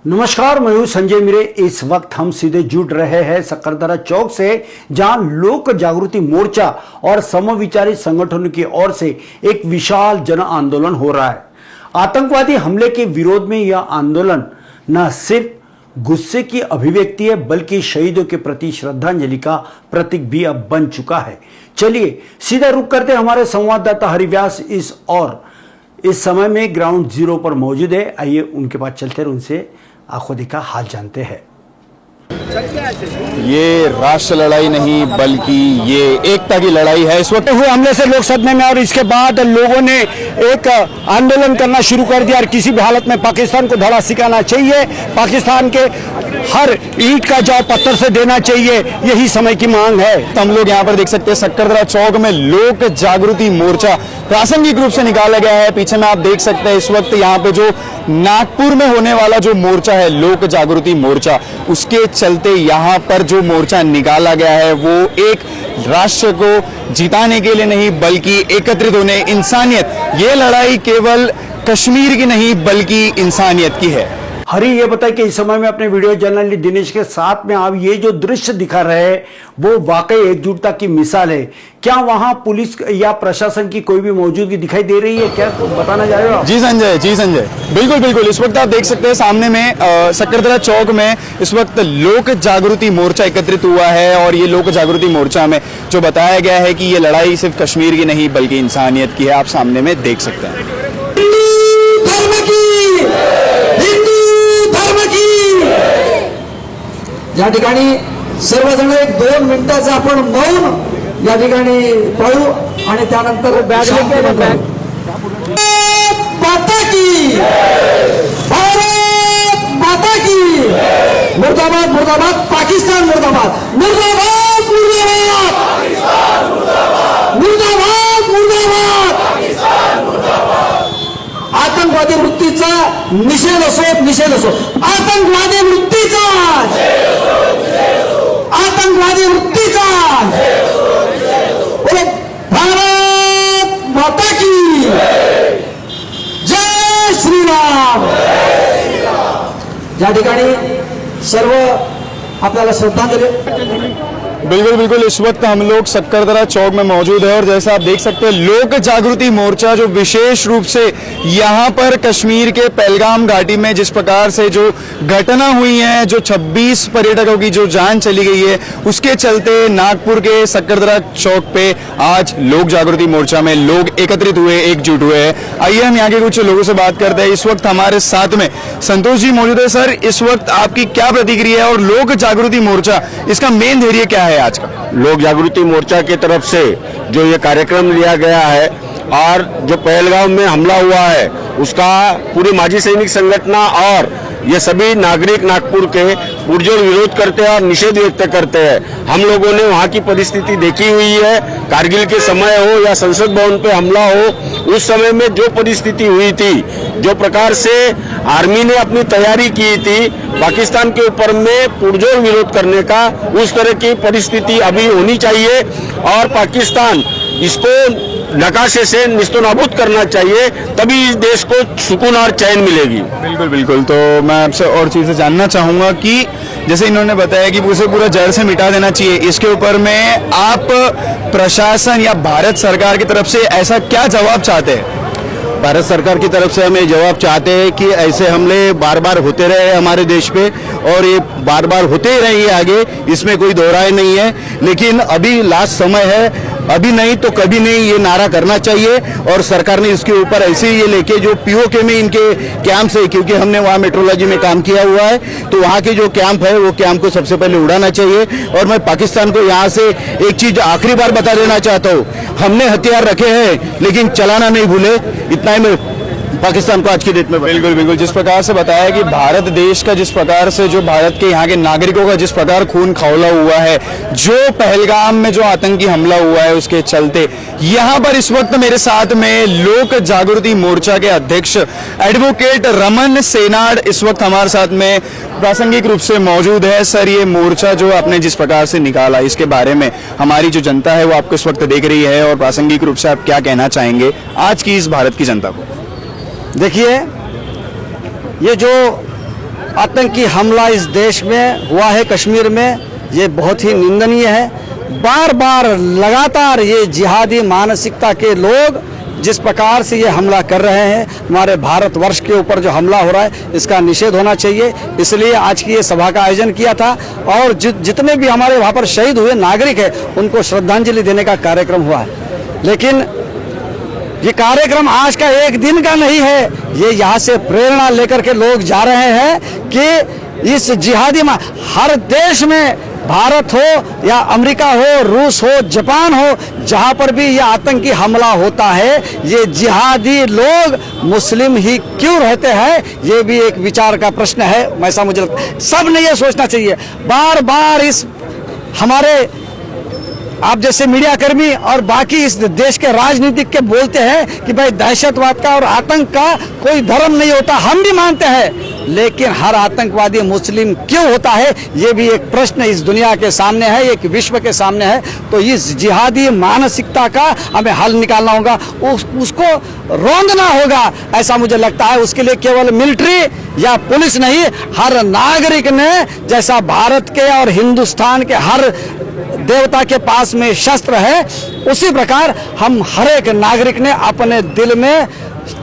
नमस्कार, मैं हूं संजय मिरे। इस वक्त हम सीधे जुड़ रहे हैं सक्करदरा चौक से, जहां लोक जागृति मोर्चा और समविचारी संगठनों की ओर से एक विशाल जन आंदोलन हो रहा है। आतंकवादी हमले के विरोध में यह आंदोलन न सिर्फ गुस्से की अभिव्यक्ति है, बल्कि शहीदों के प्रति श्रद्धांजलि का प्रतीक भी अब बन चुका है। चलिए सीधा रुख करते हमारे संवाददाता हरिव्यास इस समय में ग्राउंड जीरो पर मौजूद है। आइए उनके पास चलते हैं, उनसे आंखों देखा हाल जानते हैं। ये राष्ट्र लड़ाई नहीं बल्कि ये एकता की लड़ाई है। इस वक्त हुए हमले से लोग सदमे में, और इसके बाद लोगों ने एक आंदोलन करना शुरू कर दिया और किसी भी हालत में पाकिस्तान को धड़ा सिखाना चाहिए, पाकिस्तान के हर ईंट का जवाब पत्थर से देना चाहिए, यही समय की मांग है। तो हम लोग यहाँ पर देख सकते हैं सक्करदरा चौक में लोक जागृति मोर्चा प्रासंगिक रूप से निकाला गया है। पीछे में आप देख सकते हैं इस वक्त यहाँ पे जो नागपुर में होने वाला जो मोर्चा है लोक जागृति मोर्चा, उसके चलते यहाँ पर जो मोर्चा निकाला गया है वो एक राष्ट्र को जिताने के लिए नहीं बल्कि एकत्रित होने, इंसानियत, ये लड़ाई केवल कश्मीर की नहीं बल्कि इंसानियत की है। हरी, ये बताए कि इस समय में अपने वीडियो जर्नलिस्ट दिनेश के साथ में आप ये जो दृश्य दिखा रहे हैं वो वाकई एकजुटता की मिसाल है। क्या वहां पुलिस या प्रशासन की कोई भी मौजूदगी दिखाई दे रही है, क्या बताना चाह रहे हो? जी संजय, बिल्कुल बिल्कुल। इस वक्त आप देख सकते हैं सामने में सक्करदरा चौक में इस वक्त लोक जागृति मोर्चा एकत्रित हुआ है, और ये लोक जागृति मोर्चा में जो बताया गया है कि ये लड़ाई सिर्फ कश्मीर की नहीं बल्कि इंसानियत की है। आप सामने में देख सकते हैं। या ठिकाणी सर्वजण एक 2 मिनिटाचं आपण मौन या ठिकाणी पाळू आणि त्यानंतर माता की भारत माता की मुर्दाबाद मुर्दाबाद पाकिस्तान मुर्दाबाद मुर्दाबाद मुर्दाबाद मुर्दाबाद मुर्दाबाद आतंकवादी वृत्तीचा निषेध असो आतंकवादी वृत्तीचा भारत माता की जय श्रीराम। या ठिकाणी सर्व आपल्याला श्रद्धांजली। बिल्कुल इस वक्त हम लोग सक्करदरा चौक में मौजूद है, और जैसा आप देख सकते हैं लोक जागृति मोर्चा जो विशेष रूप से यहाँ पर कश्मीर के पहलगाम घाटी में जिस प्रकार से जो घटना हुई है, जो 26 पर्यटकों की जो जान चली गई है, उसके चलते नागपुर के सक्करदरा चौक पे आज लोक जागृति मोर्चा में लोग एकत्रित हुए, एकजुट हुए हैं। आइए हम यहाँ के कुछ लोगों से बात करते हैं। इस वक्त हमारे साथ में संतोष जी मौजूद है। सर, इस वक्त आपकी क्या प्रतिक्रिया है और लोक जागृति मोर्चा इसका मेन ध्येय क्या है आज का? लोक जागृति मोर्चा की तरफ से जो ये कार्यक्रम लिया गया है और जो पहलगाम में हमला हुआ है उसका पूरी माजी सैनिक संगठन और ये सभी नागरिक नागपुर के पुरजोर विरोध करते हैं और निषेध व्यक्त करते हैं। हम लोगों ने वहाँ की परिस्थिति देखी हुई है, कारगिल के समय हो या संसद भवन पे हमला हो, उस समय में जो परिस्थिति हुई थी, जो प्रकार से आर्मी ने अपनी तैयारी की थी पाकिस्तान के ऊपर में पुरजोर विरोध करने का, उस तरह की परिस्थिति अभी होनी चाहिए और पाकिस्तान इसको नकाशे से निस्तनाबूद करना चाहिए, तभी इस देश को सुकून और चैन मिलेगी। बिल्कुल। तो मैं आपसे और चीजें जानना चाहूंगा कि जैसे इन्होंने बताया कि उसे पूरा जड़ से मिटा देना चाहिए, इसके ऊपर में आप प्रशासन या भारत सरकार की तरफ से ऐसा क्या जवाब चाहते हैं? भारत सरकार की तरफ से हम ये जवाब चाहते हैं कि ऐसे हमले बार बार होते रहे हमारे देश पे, और ये बार बार होते ही रहेंगे आगे, इसमें कोई दो राय नहीं है। लेकिन अभी लास्ट समय है, अभी नहीं तो कभी नहीं, ये नारा करना चाहिए। और सरकार ने इसके ऊपर ऐसे ही ये लेके जो पीओके में इनके कैंप से, क्योंकि हमने वहाँ मेट्रोलॉजी में काम किया हुआ है, तो वहाँ के जो कैंप है वो कैंप को सबसे पहले उड़ाना चाहिए। और मैं पाकिस्तान को यहाँ से एक चीज आखिरी बार बता देना चाहता हूँ, हमने हथियार रखे हैं लेकिन चलाना नहीं भूले, इतना ही मैं पाकिस्तान को आज की डेट में। बिल्कुल। जिस प्रकार से बताया कि भारत देश का जिस प्रकार से जो भारत के यहाँ के नागरिकों का जिस प्रकार खून खौला हुआ है, जो पहलगाम में जो आतंकी हमला हुआ है उसके चलते, यहाँ पर इस वक्त मेरे साथ में लोक जागृति मोर्चा के अध्यक्ष एडवोकेट रमन सेनाड इस वक्त हमारे साथ में प्रासंगिक रूप से मौजूद है। सर, ये मोर्चा जो आपने जिस प्रकार से निकाला, इसके बारे में हमारी जो जनता है वो आपको इस वक्त देख रही है, और प्रासंगिक रूप से आप क्या कहना चाहेंगे आज की इस भारत की जनता को? देखिए, ये जो आतंकी हमला इस देश में हुआ है कश्मीर में, ये बहुत ही निंदनीय है। बार बार लगातार ये जिहादी मानसिकता के लोग जिस प्रकार से ये हमला कर रहे हैं, हमारे भारतवर्ष के ऊपर जो हमला हो रहा है, इसका निषेध होना चाहिए। इसलिए आज की ये सभा का आयोजन किया था और जितने भी हमारे वहाँ पर शहीद हुए नागरिक हैं, उनको श्रद्धांजलि देने का कार्यक्रम हुआ है। लेकिन ये कार्यक्रम आज का एक दिन का नहीं है, ये यहाँ से प्रेरणा लेकर के लोग जा रहे हैं कि इस जिहादी हर देश में, भारत हो या अमेरिका हो, रूस हो, जापान हो, जहां पर भी ये आतंकी हमला होता है, ये जिहादी लोग मुस्लिम ही क्यों रहते हैं, ये भी एक विचार का प्रश्न है। ऐसा मुझे लगता है सबने ये सोचना चाहिए। बार बार इस हमारे आप जैसे मीडिया कर्मी और बाकी इस देश के राजनीतिक के बोलते हैं कि भाई दहशतवाद का और आतंक का कोई धर्म नहीं होता, हम भी मानते हैं, लेकिन हर आतंकवादी मुस्लिम क्यों होता है, ये भी एक प्रश्न इस दुनिया के सामने है, एक विश्व के सामने है। तो इस जिहादी मानसिकता का हमें हल निकालना होगा, उसको रौंदना होगा, ऐसा मुझे लगता है। उसके लिए केवल मिलिट्री या पुलिस नहीं, हर नागरिक ने, जैसा भारत के और हिंदुस्तान के हर देवता के पास में शस्त्र है, उसी प्रकार हम हर एक नागरिक ने अपने दिल में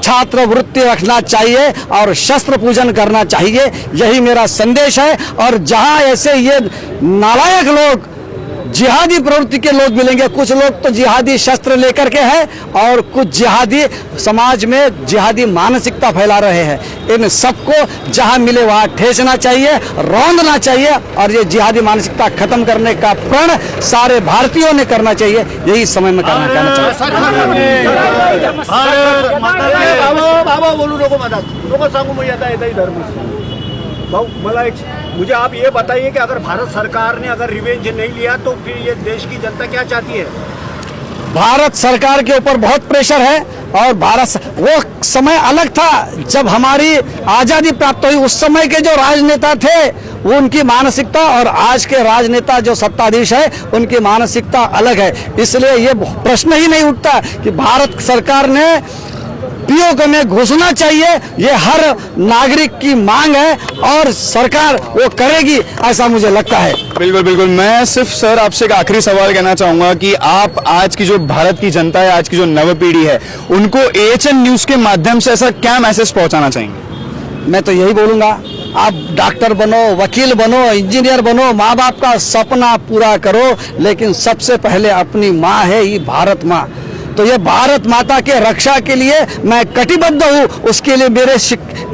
छात्रवृत्ति रखना चाहिए और शस्त्र पूजन करना चाहिए। यही मेरा संदेश है। और जहां ऐसे ये नालायक लोग, जिहादी प्रवृत्ति के लोग मिलेंगे, कुछ लोग तो जिहादी शस्त्र लेकर के हैं और कुछ जिहादी समाज में जिहादी मानसिकता फैला रहे हैं, इन सबको जहां मिले वहां ठेसना चाहिए, रौंदना चाहिए और ये जिहादी मानसिकता खत्म करने का प्रण सारे भारतीयों ने करना चाहिए। यही समय में कहना चाहिए। भाऊ मला मुझे आप ये बताइए कि अगर भारत सरकार ने अगर रिवेंज नहीं लिया तो फिर ये देश की जनता क्या चाहती है? भारत सरकार के ऊपर बहुत प्रेशर है और वो समय अलग था जब हमारी आज़ादी प्राप्त हुई, उस समय के जो राजनेता थे वो उनकी मानसिकता और आज के राजनेता जो सत्ताधीश है उनकी मानसिकता अलग है। इसलिए ये प्रश्न ही नहीं उठता कि भारत सरकार ने पीओके में घुसना चाहिए, ये हर नागरिक की मांग है और सरकार वो करेगी, ऐसा मुझे लगता है। बिल्कुल बिल्कुल। मैं सिर्फ सर आपसे एक आखिरी सवाल कहना चाहूंगा कि आप आज की जो भारत की जनता है, आज की जो नव पीढ़ी है, उनको AHN न्यूज के माध्यम से ऐसा क्या मैसेज पहुंचाना चाहेंगे? मैं तो यही बोलूंगा, आप डॉक्टर बनो, वकील बनो, इंजीनियर बनो, माँ बाप का सपना पूरा करो, लेकिन सबसे पहले अपनी माँ है ये भारत माँ, तो ये भारत माता के रक्षा के लिए मैं कटिबद्ध हूँ। उसके लिए मेरे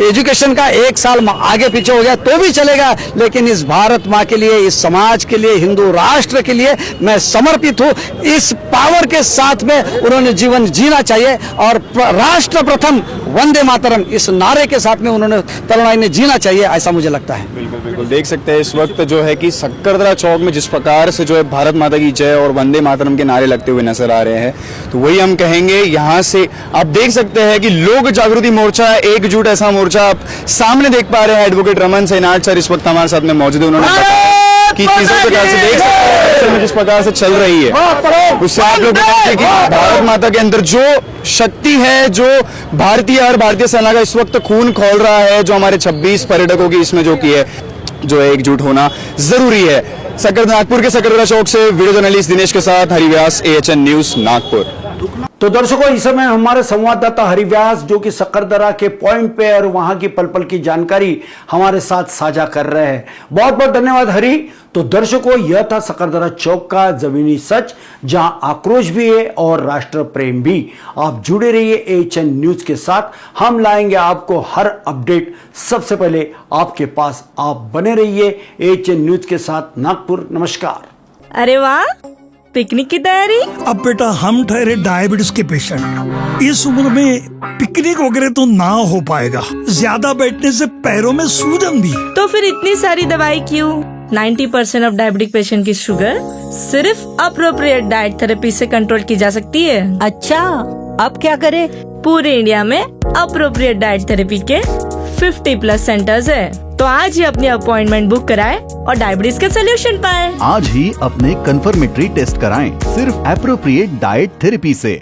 एजुकेशन का 1 साल आगे पीछे हो गया तो भी चलेगा, लेकिन इस भारत माँ के लिए, इस समाज के लिए, हिंदू राष्ट्र के लिए मैं समर्पित हूँ। इस पावर के साथ में उन्होंने जीवन जीना चाहिए और राष्ट्र प्रथम वंदे मातरम इस नारे के साथ में उन्होंने तरुणाई ने जीना चाहिए, ऐसा मुझे लगता है। बिल्कुल बिल्कुल। देख सकते हैं इस वक्त जो है कि सक्करदरा चौक में जिस प्रकार से जो है भारत माता की जय और वंदे मातरम के नारे लगते हुए नजर आ रहे हैं, तो वही हम कहेंगे। यहाँ से आप देख सकते हैं कि लोक जागृति मोर्चा एकजुट ऐसा मोर्चा आप सामने देख पा रहे हैं। एडवोकेट रमन सेनाट सर इस वक्त हमारे साथ में मौजूद है। उन्होंने बताया कि किस प्रकार से देख सकते हैं जिस प्रकार से चल रही है, उससे आप लोग बताते हैं कि भारत माता के अंदर जो शक्ति है, जो भारतीय और भारतीय सेना का इस वक्त खून खोल रहा है, जो हमारे 26 पर्यटकों की इसमें जो की है, जो एकजुट होना जरूरी है। नागपुर के सक्करदरा चौक से वीडियो जर्नलिस्ट दिनेश के साथ हरिव्यास, AHN न्यूज नागपुर। तो दर्शकों, इस समय हमारे संवाददाता हरिव्यास जो कि सक्करदरा के पॉइंट पे और वहां की पल पल की जानकारी हमारे साथ साझा कर रहे हैं। बहुत बहुत धन्यवाद हरि। तो दर्शकों, यह था सक्करदरा चौक का जमीनी सच, जहां आक्रोश भी है और राष्ट्र प्रेम भी। आप जुड़े रहिए AHN न्यूज के साथ, हम लाएंगे आपको हर अपडेट सबसे पहले आपके पास। आप बने रहिए AHN न्यूज के साथ। नागपुर, नमस्कार। अरे वाह, पिकनिक की तैयारी? अब बेटा हम ठहरे डायबिटीज के पेशेंट, इस उम्र में पिकनिक वगैरह तो ना हो पाएगा, ज्यादा बैठने से पैरों में सूजन भी। तो फिर इतनी सारी दवाई क्यों? 90% ऑफ डायबिटिक पेशेंट की शुगर सिर्फ अप्रोप्रिएट डाइट थेरेपी से कंट्रोल की जा सकती है। अच्छा, अब क्या करें? पूरे इंडिया में अप्रोप्रिएट डाइट थेरेपी के 50+ सेंटर्स है, तो आज ही अपनी अपॉइंटमेंट बुक कराएं और डायबिटीज के सोल्यूशन पाएं। आज ही अपने कंफर्मेटरी टेस्ट कराएं सिर्फ एप्रोप्रिएट डाइट थेरेपी से।